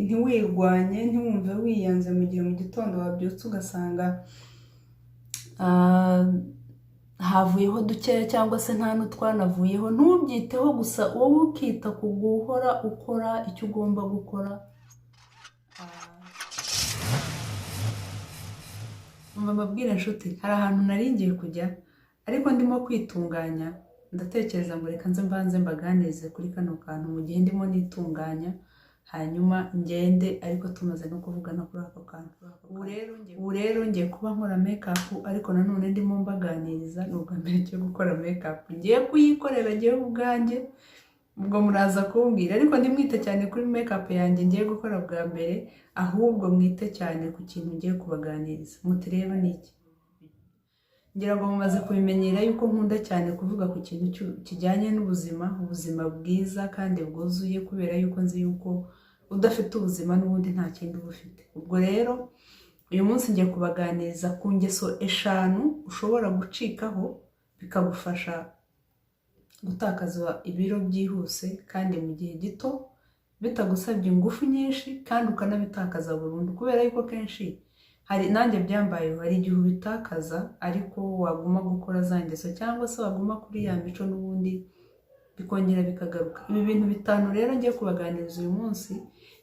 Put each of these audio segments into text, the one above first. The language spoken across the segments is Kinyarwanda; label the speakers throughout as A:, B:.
A: ntiwirwanye ntiwumve wiyanze mu gihe mu gitondo wabyutse ugasanga havuyeho dukeya cyangwa se nta n'utwanavuyeho. Ntubyiteho, gusa wowe ukita ku guhora ukora icyo ugomba gukora. Mbabwira inshuti, hari ahantu nari ngiye kujya ariko ndimo kwitunganya, ndatekereza ngo reka nze mbanze mbaganirize kuri kano kantu mu gihe ndimo nitunganya, hanyuma ngende ariko tumaze no kuvugana kuri ako kantu. Ubu rero ngiye kuba nkora makeup ariko nanone ndimo mbaganiriza ni ubwa mbere ngiye gukora makeup, ngiye kuyikorera ngiye ubwanjye, ubwo muraza kumbwira, ariko ndimwite cyane kuri makeup yanjye ngiye gukora bwa mbere, ahubwo mwite cyane ku kintu ngiye kubaganiriza. Mutireba niki? Ngira ngo mumaze kubimenyera yuko nkunda cyane kuvuga ku kintu kijyanye n'ubuzima, ubuzima bwiza kandi bwuzuye, kubera yuko nzi yuko udafite ubuzima n'ubundi nta kindi uba ufite. Ubwo rero uyu munsi ngiye kubaganiriza ku ngeso 5 ushobora gucikaho bikagufasha gutakaza ibiro byihuse kandi mu gihe gito, bitagusabye ingufu nyinshi kandi ukanabitakaza burundu, kubera yuko kenshi hari nanjye byambayeho, hari igihe ubitakaza ariko waguma gukora za ngeso cyangwa se waguma kuri ya mico n'ubundi bikongera bikagaruka. Ibi bintu 5 rero ngiye kubaganiriza uyu munsi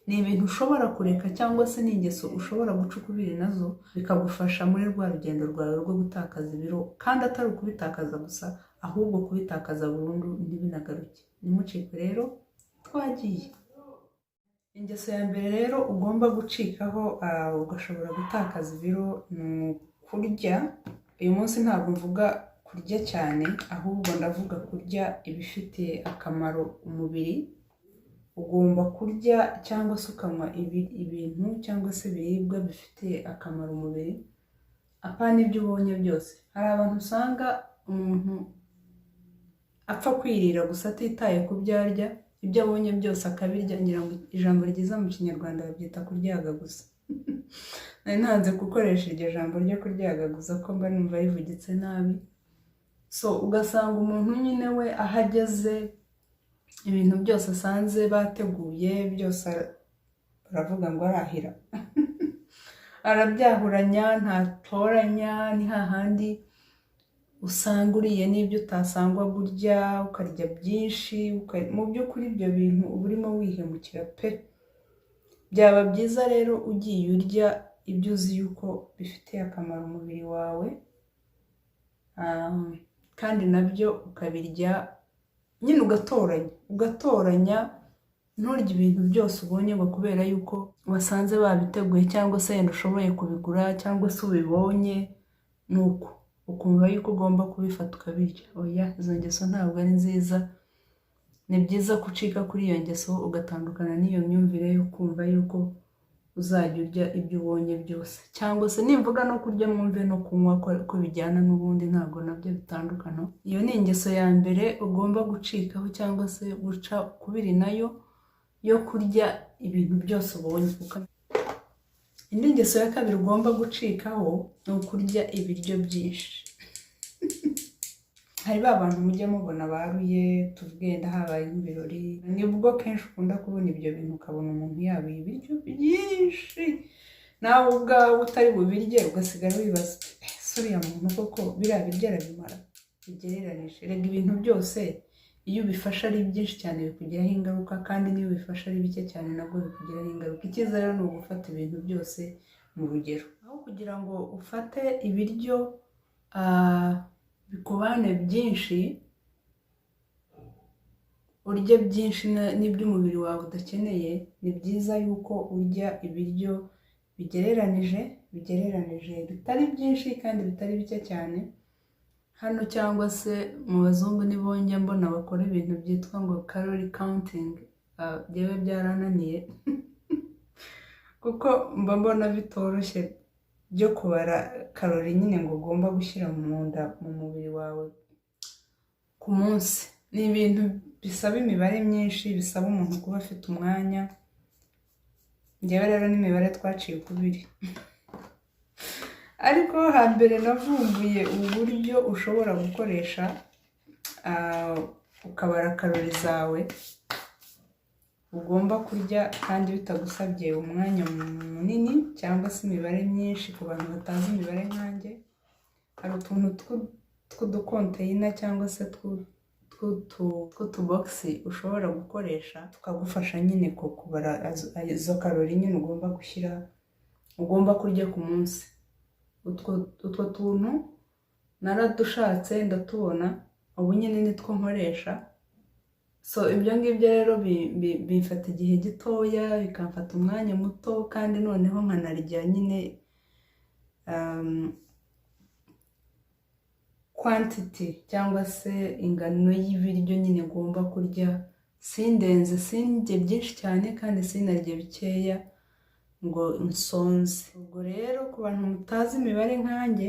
A: ni ibintu ushobora kureka cyangwa se ni ingeso ushobora guca ukubiri nazo bikagufasha muri rwa rugendo rwawe rwo gutakaza ibiro, kandi atari ukubitakaza gusa ahubwo kubitakaza burundu ntibinagaruke. Nimucike rero, twagiye. Ingeso ya mbere rero ugomba gucikaho ugashobora gutakaza ibiro ni kurya. Uyu munsi ntabwo mvuga kurya cyane, ahubwo ndavuga kurya ibifitiye akamaro umubiri. Ugomba kurya cyangwa se ukanywa ibintu cyangwa se ibiribwa bifitiye akamaro umubiri, apana ibyo ubonye byose. Hari abantu usanga umuntu apfa kwirira gusa atitaye ku byo arya, ibyo abonye byose akabirya. Ngira ngo ijambo ryiza mu kinyarwanda babyita kuryaga gusa. Nari ntanze gukoresha iryo jambo ryo kuryaga gusa ko mba numva rivugitse nabi. So ugasanga umuntu nyine we ahageze ibintu byose asanze bateguye byose baravuga ngo arahira. Arabyahuranya, ntatoranya, ni hahandi usanga uriye n'ibyo utasangwa burya, ukarya byinshi, mu by'ukuri ibyo bintu uba urimo wihemukira pe. Byaba byiza rero ugiye urya ibyo uzi yuko bifitiye akamaro umubiri wawe, kandi nabyo ukabirya nyine ugatoranya, nturya ibintu byose ubonye ngo kubera yuko wasanze babiteguye cyangwa se yenda ushoboye kubigura cyangwa se ubibonye nuko ukumva yuko ugomba kubifata ukabirya. Oya, izo ngeso ntabwo ari nziza. Ni byiza gucika kuri iyo ngeso ugatandukana n'iyo myumvire yo kumva yuko uzajya urya ibyo ubonye byose, cyangwa se nimvuga no kurya mwumve no kunywa ko bijyana n'ubundi, ntabwo nabyo bitandukana. Iyo ni ingeso ya mbere ugomba gucikaho cyangwa se guca kubiri nayo, yo kurya ibintu byose ubonye. Indi ngeso ya kabiri ugomba gucikaho ni ukurya ibiryo byinshi. Hari ba bantu mujya mubona baruye, tuvugenda habaye nk'ibirori, nibwo kenshi ukunda kubona ibyo bintu, ukabona umuntu yabiye ibiryo byinshi, nawe ubwawe utari bubirye ugasigara wibaza uriya muntu koko biriya biryo arabimara? Bigereranije. Rega ibintu byose iyo ubifashe ari byinshi cyane bikugiraho ingaruka, kandi niyo ubifashe ari bike cyane nabwo bikugiraho ingaruka. Icyiza rero ni ugufata ibintu byose mu rugero, aho kugira ngo ufate ibiryo bikubane byinshi, urya byinshi n'iby'umubiri wawe udakeneye. Ni byiza yuko urya ibiryo bigereranije, bitari byinshi kandi bitari bike cyane. Hano cyangwa se mu bazungu nibo njya mbona bakora ibintu byitwa ngo calorie counting, byewe byarananiye kuko mba mbona bitoroshye byo kubara kalori nyine ngo ugomba gushyira mu nda mu mubiri wawe ku munsi. Ni ibintu bisaba imibare myinshi, bisaba umuntu kuba afite umwanya. Njyewe rero n'imibare twaciye ukubiri. Ariko hambere navumbuye uburyo ushobora gukoresha ukabara kalori zawe ugomba kurya kandi bitagusabye umwanya munini cyangwa se imibare myinshi. Ku bantu batazi imibare nkanjye, hari utuntu tw'udukonteyina cyangwa se tw'utubogisi ushobora gukoresha tukagufasha nyine kubara izo karori nyine ugomba kurya ku munsi. Utwo tuntu naradushatse ndatubona, ubu nyine nitwo nkoresha. So ibyo ngibyo rero bimfata igihe gitoya, bikamfata umwanya muto, kandi noneho nkanarya nyine quantity cyangwa se ingano y'ibiryo nyine ngomba kurya, sindenze, sindye byinshi cyane kandi sinarye bikeya ngo nsonze. Ubwo rero ku bantu mutazi imibare nkanjye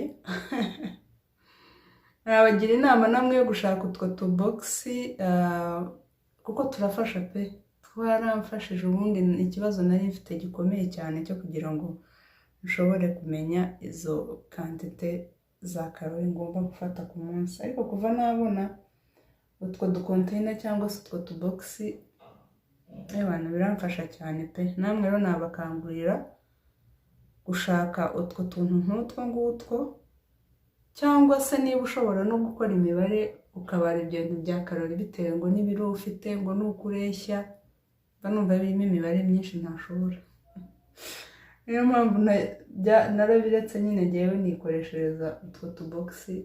A: nabagira inama namwe yo gushaka utwo tubogisi kuko turafasha pe. Twaramfashije, ubundi ikibazo nari mfite gikomeye cyane cyo kugira ngo nshobore kumenya izo kantite za karori ngomba gufata ku munsi. Ariko kuva nabona utwo dukonteyina cyangwa se utwo tubogisi, abantu biramfasha cyane pe. Namwe rero nabakangurira gushaka utwo tuntu nk'utwo ngutwo, cyangwa se niba ushobora no gukora imibare ukabara ibyo bintu bya karori bitewe ngo n'ibiro ufite, ngo nuko ureshya. Mba numva birimo imibare myinshi ntashobora. Niyo mpamvu narabiretse nyine ngewe nikoreshereza utwo tubogisi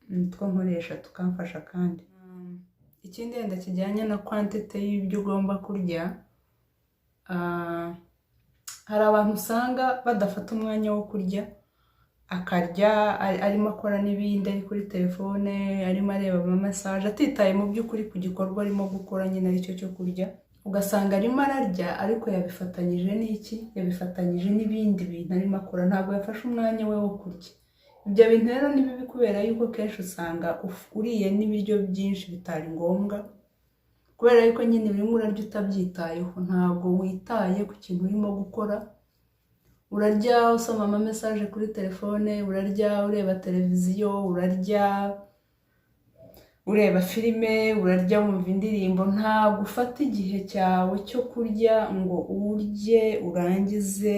A: nitwo nkoresha tukamfasha. Kandi ikindi wenda kijyanye na quantity y'ibyo ugomba kurya, hari abantu usanga badafata umwanya wo kurya, akarya arimo akora n'ibindi, ari kuri telefone, arimo areba amamesaje, atitaye mu by'ukuri ku gikorwa arimo gukora nyine aricyo cyo kurya. Ugasanga arimo ararya ariko yabifatanyije n'iki? Yabifatanyije n'ibindi bintu arimo akora, ntabwo yafashe umwanya we wo kurya. Ibyo bintu rero ni bibi kubera yuko kenshi usanga uriye n'ibiryo byinshi bitari ngombwa, kubera yuko nyine urimo urarya utabyitayeho, ntabwo witaye ku kintu urimo gukora. Urarya usoma amamesaje kuri telefone, urarya ureba televiziyo, urarya ureba filime, urarya wumva indirimbo. Ntabwo ufata igihe cyawe cyo kurya ngo urye urangize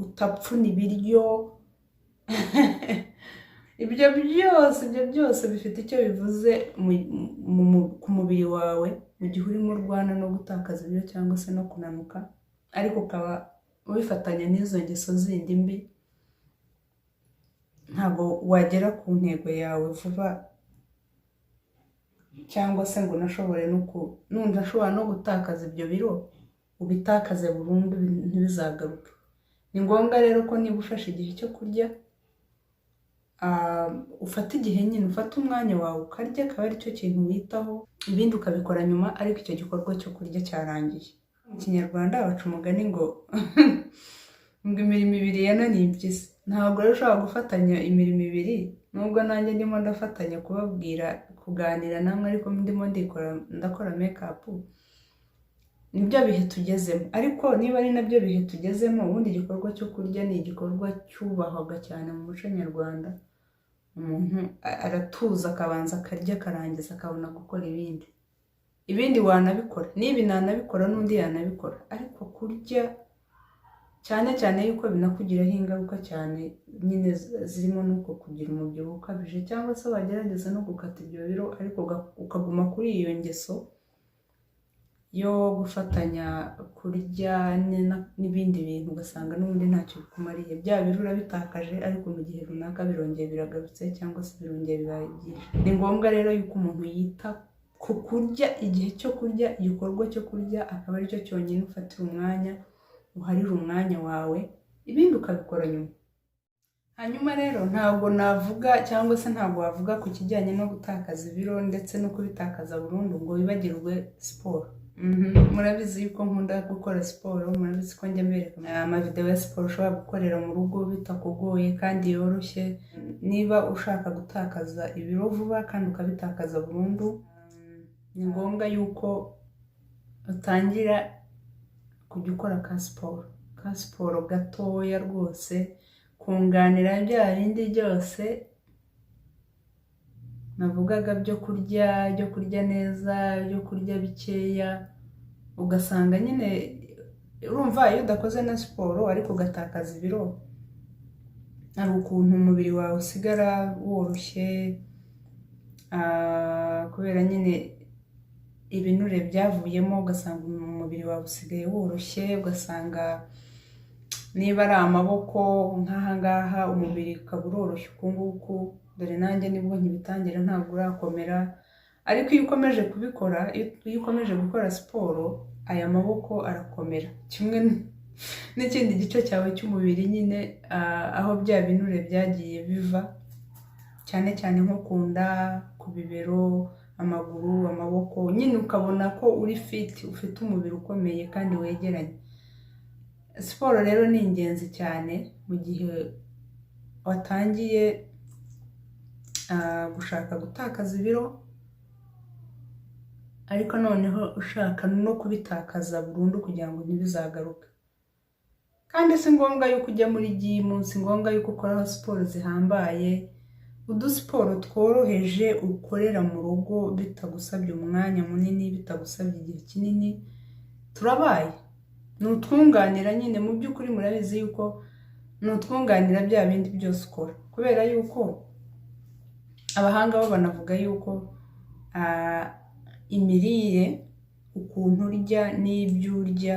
A: utapfuna ibiryo. Ibyo byose bifite icyo bivuze ku mubiri wawe mu gihe urimo urwana no gutakaza ibiro cyangwa se no kunanuka, ariko ukaba ubifatanya n'izo ngeso zindi mbi. Ntabwo wagera ku ntego yawe vuba, cyangwa se ngo unashobora no gutakaza ibyo biro ubitakaze burundu ntibizagaruke. Ni ngombwa rero ko niba ufashe igihe cyo kurya, ufata igihe nyine, ufata umwanya wawe ukarya, akaba aricyo kintu witaho, ibindi ukabikora nyuma, ariko icyo gikorwa cyo kurya cyarangiye. Mu Kinyarwanda baca umugani ngo imirimo ibiri yananiye impyisi. Ntabwo rero ushobora gufatanya imirimo ibiri, nubwo nanjye ndimo ndafatanya kuganira namwe, ariko ndimo ndakora make-up. Nibyo bihe tugezemo, ariko niba ari nabyo bihe tugezemo, ubundi igikorwa cyo kurya ni igikorwa cyubahwaga cyane mu muco nyarwanda. Umuntu aratuza akabanza akarya, akarangiza akabona gukora ibindi wanabikora, n'ibi nanabikora n'undi yanabikora, ariko kurya cyane cyane yuko binakugiraho ingaruka cyane nyine zirimo nuko kugira umubyibuho ukabije, cyangwa se wagerageza no gukata ibyo biro ariko ukaguma kuri iyo ngeso yo gufatanya kurya n'ibindi bintu, ugasanga n'ubundi ntacyo bikumariye. Bya biro urabitakaje, ariko mu gihe runaka birongeye biragarutse, cyangwa se birongeye bibaye byinshi. Ni ngombwa rero yuko umuntu yita ku kurya, igihe cyo kurya, igikorwa cyo kurya akaba aricyo cyonyine ufatira umwanya, uharira umwanya wawe, ibindi ukabikora nyuma. Hanyuma rero ntabwo navuga, cyangwa se ntabwo wavuga ku kijyanye no gutakaza ibiro ndetse no kubitakaza burundu ngo wibagirwe siporo. Murabizi yuko nkunda gukora siporo, murabizi ko njya mbereka amavideo ya siporo ushobora gukorera mu rugo bitakugoye kandi yoroshye. Niba ushaka gutakaza ibiro vuba kandi ukabitakaza burundu, ni ngombwa yuko utangira kujya ukora ka siporo gatoya rwose, kunganira bya bindi byose navugaga byo kurya neza, byo kurya bikeya, ugasanga nyine urumva iyo udakoze na siporo ariko ugatakaza ibiro, hari ukuntu umubiri wawe usigara woroshye, kubera nyine ibinure byavuyemo, ugasanga umubiri wawe usigaye woroshye, ugasanga niba ari amaboko nk'aha ngaha umubiri ukaba uroroshye uku nguku, dore nanjye nibwo nkibitangira ntabwo urakomera, ariko iyo ukomeje kubikora, iyo ukomeje gukora siporo, aya maboko arakomera, kimwe n'ikindi gice cyawe cy'umubiri nyine, aho bya binure byagiye biva, cyane cyane nko ku nda, ku bibero, amaguru, amaboko, nyine ukabona ko uri fit, ufite umubiri ukomeye kandi wegeranye. Siporo rero ni ingenzi cyane mu gihe watangiye gushaka gutakaza ibiro, ariko noneho ushaka no kubitakaza burundu kugira ngo ntibizagaruke. Kandi si ngombwa yuko ujya muri gym, si ngombwa yuko ukora siporo zihambaye, udusiporo tworoheje ukorera mu rugo bitagusabye umwanya munini, bitagusabye igihe kinini, turabaye. Nutwunganira nyine, mu by'ukuri murabizi yuko nutwunganira bya bindi byose ukora, kubera yuko abahanga bo banavuga yuko imirire, ukuntu urya n'ibyo urya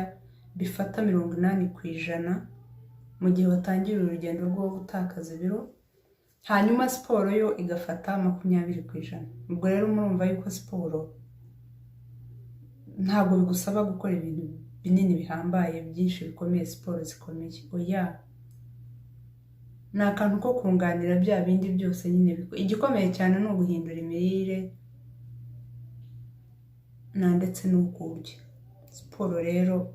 A: bifata 80% mu gihe watangira urugendo rwo gutakaza ibiro, hanyuma siporo yo igafata 20%. Ubwo rero murumva yuko siporo ntabwo bigusaba gukora ibintu binini bihambaye byinshi bikomeye, siporo zikomeye, oya, ni akantu ko kunganira bya bindi byose nyine. Igikomeye cyane ni uguhindura imirire ndetse n'uko urya. Siporo rero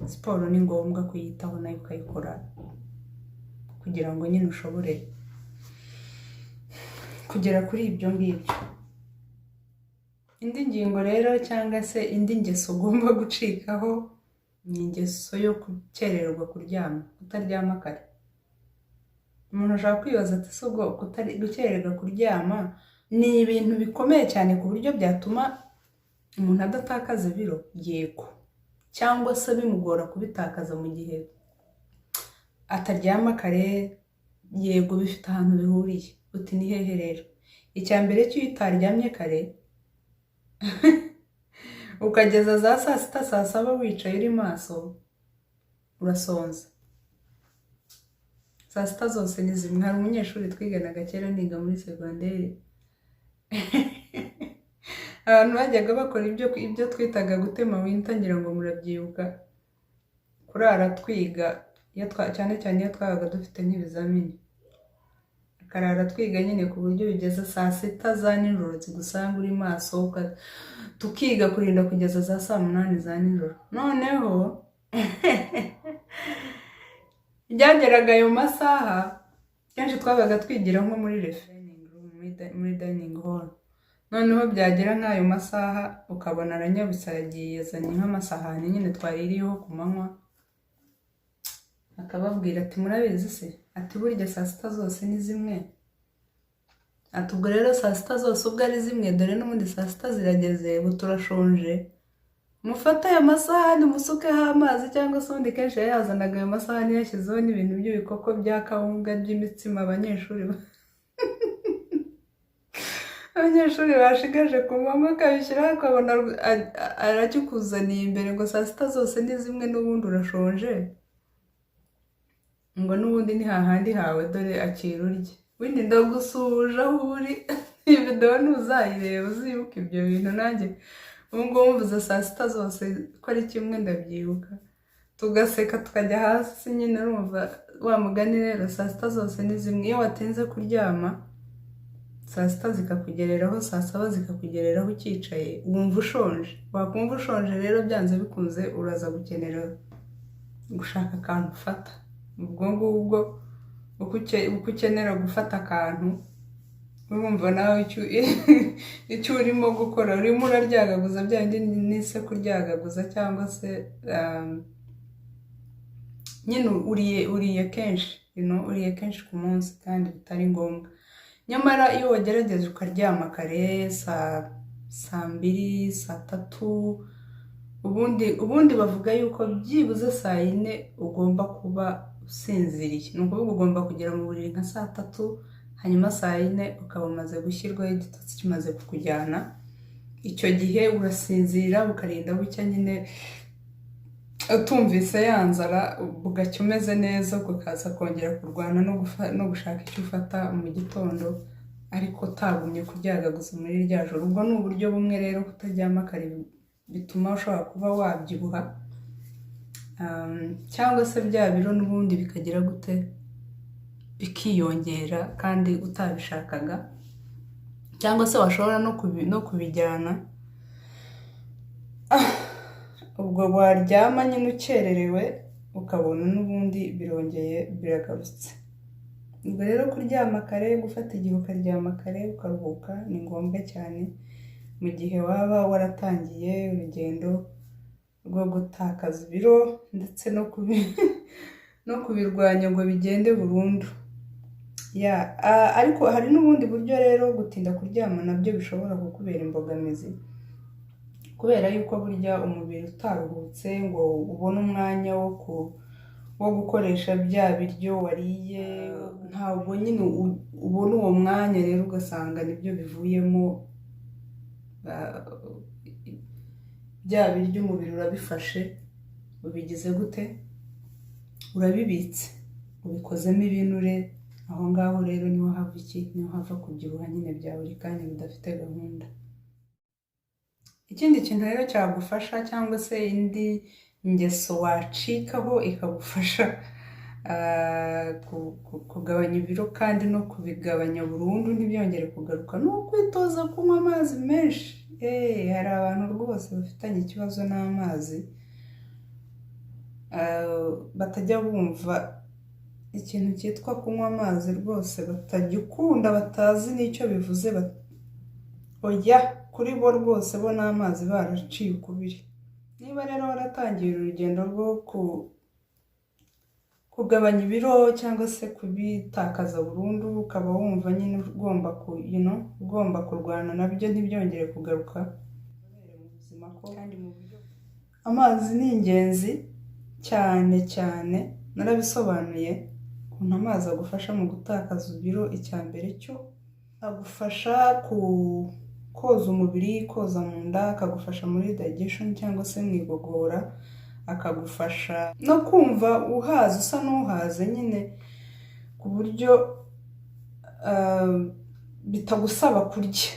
A: siporo ni ngombwa kuyitaho nayo ukayikora kugira ngo nyine ushobore kugera kuri ibyo ngibyo. Indi ngingo rero cyangwa se indi ngeso ugomba gucikaho ni ingeso yo gukererwa kuryama, kutaryama kare. Umuntu ashaka kwibaza ati se ubwo gukererwa kuryama ni ibintu bikomeye cyane ku buryo byatuma umuntu adatakaza ibiro? Yego. Cyangwa se bimugora kubitakaza mu gihe ataryama kare? Yego, bifite ahantu bihuriye. Uti ni hehe rero? Icya mbere cyo utaryamye kare ukageza za saa sita saa saba wicaye uri maso, urasonza. Saa sita zose ni zimwe. Hari umunyeshuri twiganaga kera niga muri segonderi abantu bajyaga bakora ibyo twitaga gutema winta, ngira ngo murabyibuka, kurara twiga cyane cyane iyo twabaga dufite nk'ibizamini, akarara twiga nyine ku buryo bigeza saa sita za nijoro zigusanga uri maso, tukiga kurinda kugeza za saa 8 za nijoro. Noneho byageraga ayo masaha kenshi twabaga twigira nko muri refining room, muri dining hall. Noneho byagera nk'ayo masaha ukabona aranyabutse aragiye yazanye nk'amasahani nyine twaririyeho ku manywa, akababwira ati murabizi se, ati burya saa sita zose ni zimwe. Ati ubwo rero saa sita zose ubwo ari zimwe, dore n'ubundi saa sita zirageze, ubu turashonje, mufate aya masahani musukeho amazi, cyangwa se ubundi kenshi yazanaga ayo masahani yashyizeho n'ibintu by'ibikoko bya kawunga by'imitsima abanyeshuri bashigaje ku mama, akabishyiraho akabona arakikuzaniye imbere ngo saa sita zose ni zimwe, n'ubundi urashonje, ngo n'ubundi ni hahandi hawe, dore akira urye. Windi ndagusuje aho uri. Iyi video ntuzayireba uzibuka ibyo bintu. Nanjye ubu ngubu mvuze saa sita zose ko ari kimwe ndabyibuka, tugaseka tukajya hasi nyine. Urumva wa mugani rero, saa sita zose ni zimwe. Iyo watinze kuryama saa sita zikakugereraho, saa saba zikakugereraho ukicaye, wumva ushonje. Wakumva ushonje rero byanze bikunze uraza gukenera gushaka akantu ufata. Ubwo ngubwo uko ukenera gufata akantu, urumva nawe icyo urimo gukora, urimo uraryagaguza bya bindi nise kuryagaguza, cyangwa se nyine uriye kenshi, uriye kenshi ku munsi kandi bitari ngombwa. Nyamara iyo wagerageje ukaryama kare saa 2 saa 3 ubundi bavuga yuko byibuze saa yine ugomba kuba usinziriye, ni ukuvuga ugomba kugera mu buriri nka saa tatu, hanyuma saa yine ukaba umaze gushyirwaho igitotsi kimaze kukujyana. Icyo gihe urasinzira ukarinda bucya nyine utumvise ya nzara, bugacya umeze neza, ukaza kongera kurwana no gushaka icyo ufata mu gitondo, ariko utagumye kuryagaguza muri rya joro. Ubwo ni uburyo bumwe rero, kutaryama kare bituma ushobora kuba wabyibuha, cyangwa se bya biro n'ubundi bikagira gute, bikiyongera kandi utabishakaga, cyangwa se washobora no kubijyana. Ubwo waryama nyine ukererewe, ukabona n'ubundi birongeye biragarutse. Ubwo rero kuryama kare, gufata igihe ukaryama kare ukaruhuka ni ngombwa cyane mu gihe waba waratangiye urugendo rwo gutakaza ibiro ndetse no kubirwanya ngo bigende burundu. Ariko hari n'ubundi buryo rero gutinda kuryama nabyo bishobora kukubera imbogamizi, kubera yuko burya umubiri utaruhutse ngo ubone umwanya wo gukoresha bya biryo wariye, ntabwo nyine ubona uwo mwanya, rero ugasanga nibyo bivuyemo bya biryo umubiri urabifashe, ubigize gute, urabibitse, ubikozemo ibinure. Aho ngaho rero niho hava iki, niho hava kubyibuha nyine bya buri kanya bidafite gahunda. Ikindi kintu rero cyagufasha, cyangwa se indi ingeso wacikaho ikagufasha kugabanya ibiro kandi no kubigabanya burundu ntibyongere kugaruka, ni ukwitoza kunywa amazi menshi. Hari abantu rwose bafitanye ikibazo n'amazi, batajya bumva ikintu cyitwa kunywa amazi, rwose batagikunda, batazi n'icyo bivuze. Oya, kuri bo rwose bo n'amazi baraciye ukubiri. Niba rero waratangiye urugendo rwo kugabanya ibiro cyangwa se kubitakaza burundu, ukaba wumva nyine ugomba kurwana nabyo ntibyongere kugaruka mu buzima ko, kandi mu buryo amazi ni ingenzi cyane cyane. Narabisobanuye ukuntu amazi agufasha mu gutakaza ibiro. Icya mbere cyo agufasha koza umubiri, koza mu nda, akagufasha muri digestion cyangwa se mu igogora, akagufasha no kumva uhaze, usa n'uhaze nyine, ku buryo bitagusaba kurya.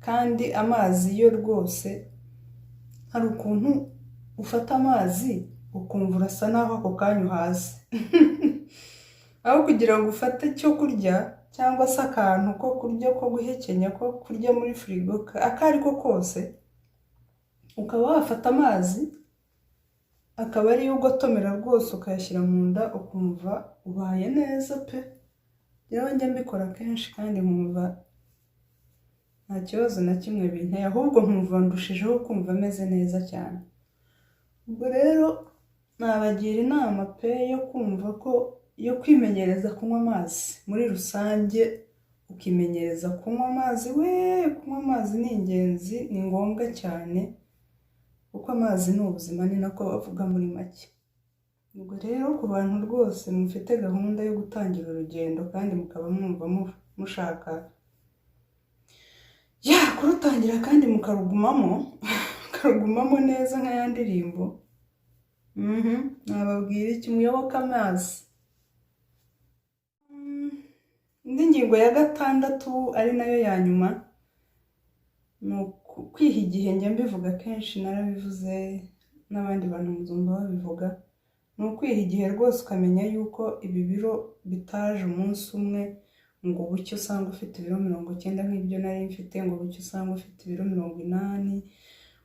A: Kandi amazi yo rwose hari ukuntu ufata amazi ukumva urasa naho ako kanya uhaze aho kugira ngo ufate icyo kurya cyangwa se akantu ko kurya, ko guhekenya, ko kurya muri firigo, akari ko kose, ukaba wafata amazi akaba ariyo ugotomera rwose ukayashyira mu nda, ukumva ubaye neza pe. Rero njya mbikora kenshi kandi nkumva nta kibazo na kimwe binteye, ahubwo nkumva ndushijeho kumva ameze neza cyane. Ubwo rero nabagira inama pe yo kwimenyereza kunywa amazi muri rusange, ukimenyereza kunywa amazi. Kunywa amazi ni ingenzi, ni ngombwa cyane, kuko amazi ni ubuzima, ni nako bavuga muri make. Ubwo rero ku bantu rwose mufite gahunda yo gutangira urugendo kandi mukaba mwumva mushaka kurutangira kandi mukarugumamo neza nk'aya ndirimbo, nababwira iki, muyoboke amazi. Indi ngingo ya 6 ari nayo ya nyuma, ni kwiha igihe. Njya mbivuga kenshi, narabivuze n'abandi bantu muzumva babivuga. Ni ukwiha igihe rwose, ukamenya yuko ibi biro bitaje umunsi umwe, ngo bucye usanga ufite ibiro 90 nk'ibyo nari mfite, ngo bucye usanga ufite ibiro 80,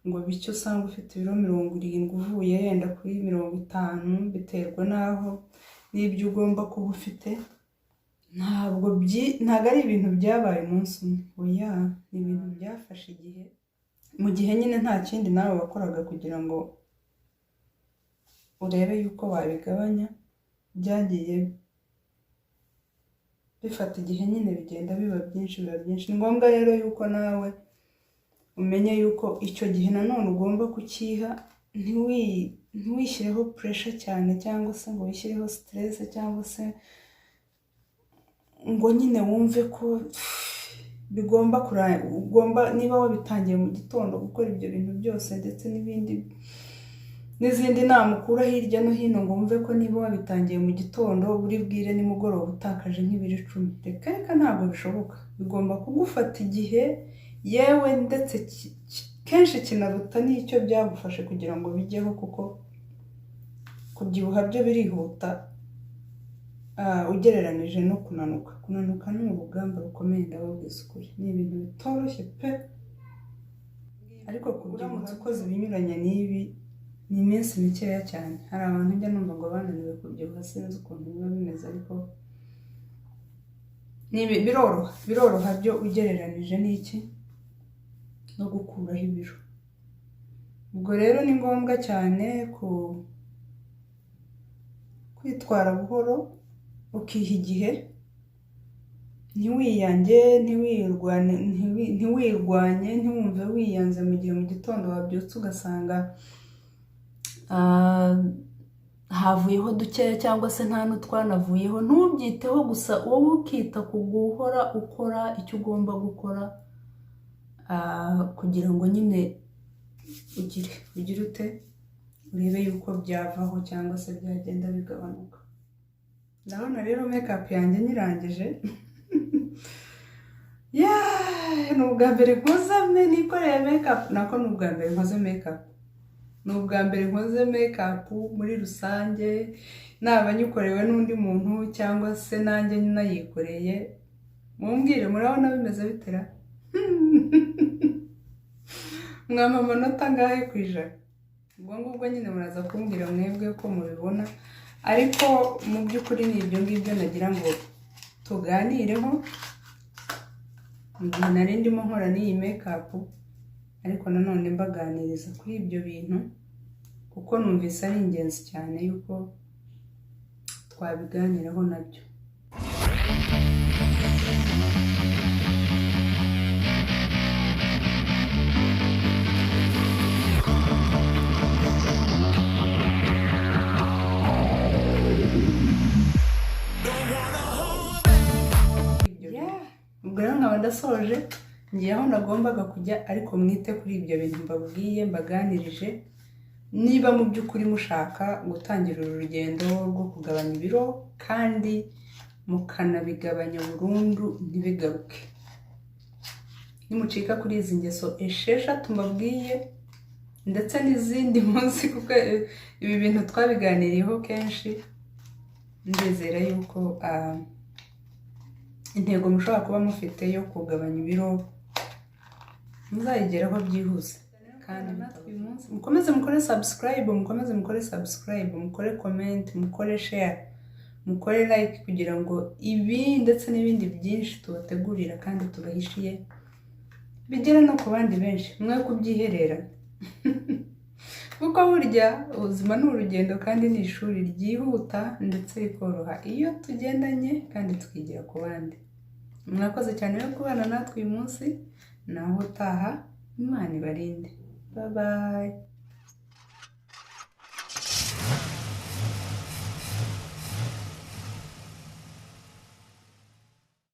A: ngo bucye usanga ufite ibiro 70 uvuye yenda kuri 50, biterwa n'ibyo ugomba kuba ufite. Ntabwo ari ibintu byabaye umunsi umwe, oya, ni ibintu byafashe igihe, mu gihe nyine nta kindi nawe wakoraga kugira ngo urebe yuko wabigabanya. Byagiye bifata igihe nyine, bigenda biba byinshi. Ni ngombwa rero yuko nawe umenye yuko icyo gihe nanone ugomba kukiha ntiwishyireho pressure cyane cyangwa se ngo wishyireho stress cyangwa se ngo nyine wumve ko bigomba niba wabitangiye mu gitondo gukora ibyo bintu byose ndetse n'izindi nama ukura hirya no hino ngo wumve ko niba wabitangiye mu gitondo buri bwire nimugoroba utakaje nk'ibiro 10. Reka ntabwo bishoboka. Bigomba kugufata igihe, yewe ndetse kenshi kinaruta n'icyo byagufashe kugira ngo bijyeho, kuko kubyibuha byo birihuta ugereranije no kunanuka ni urugamba rukomeye, ndababwiza ukuri, ni ibintu bitoroshye pe. Ariko uramutse ukoze ibinyuranye n'ibi ni iminsi mikeya cyane. Hari abantu njya numva ngo bananiwe kubyibuha, sinzi ukuntu biba bimeze, ariko biroroha byo ugereranije n'iki no gukuraho ibiro. Ubwo rero ni ngombwa cyane kwitwara buhoro, ukiha igihe, ntiwiyange, ntiwirwanye, ntiwumve wiyanze mu gihe mu gitondo wabyutse ugasanga havuyeho dukeya cyangwa se nta n'utwanavuyeho. Ntubyiteho gusa, wowe ukita ku guhora ukora icyo ugomba gukora kugira ngo nyine ugire ute, urebe yuko byavaho cyangwa se byagenda bigabanuka. Ndabona rero makeup yanjye nyirangije. Ni ubwa mbere nikoreye makeup, nako ni ubwa mbere nkoze makeup. Ni ubwa mbere nkoze makeup muri rusange, naba nyikorewe n'undi muntu cyangwa se nanjye nayikoreye. Mumbwire murabona bimeze bitera? Mwampa amanota ngahe ku ijana? Ubwo ngubwo nyine muraza kumbwira mwebwe ko mubibona, ariko mu by'ukuri ni ibyo ngibyo nagira ngo tuganireho mu gihe nari ndimo nkora n'iyi makeup, ariko nanone mbaganiriza kuri ibyo bintu kuko numvise ari ingenzi cyane yuko twabiganiraho nabyo. Ubwo rero nkaba ndasoje, ngiye aho nagombaga kujya, ariko mwite kuri ibyo bintu mbabwiye, mbaganirije. Niba mu by'ukuri mushaka gutangira uru rugendo rwo kugabanya ibiro kandi mukanabigabanya burundu ntibigaruke, nimucika kuri izi ngeso 6 mbabwiye ndetse n'izindi munsi, kuko ibi bintu twabiganiriyeho kenshi, ndizera yuko intego mushobora kuba mufite yo kugabanya ibiro muzayigeraho byihuse. Kandi mukomeze mukore subscribe, mukore comment, mukore share, mukore like, kugira ngo ibi ndetse n'ibindi byinshi tubategurira kandi tubahishiye bigere no ku bandi benshi, mwe kubyiherera. Kuko burya ubuzima ni urugendo kandi ni ishuri ryihuta ndetse rikoroha iyo tugendanye kandi tukigira ku bandi. Mwakoze cyane yo kubana natwe uyu munsi, naho utaha Imana ibarinde. Bye bye.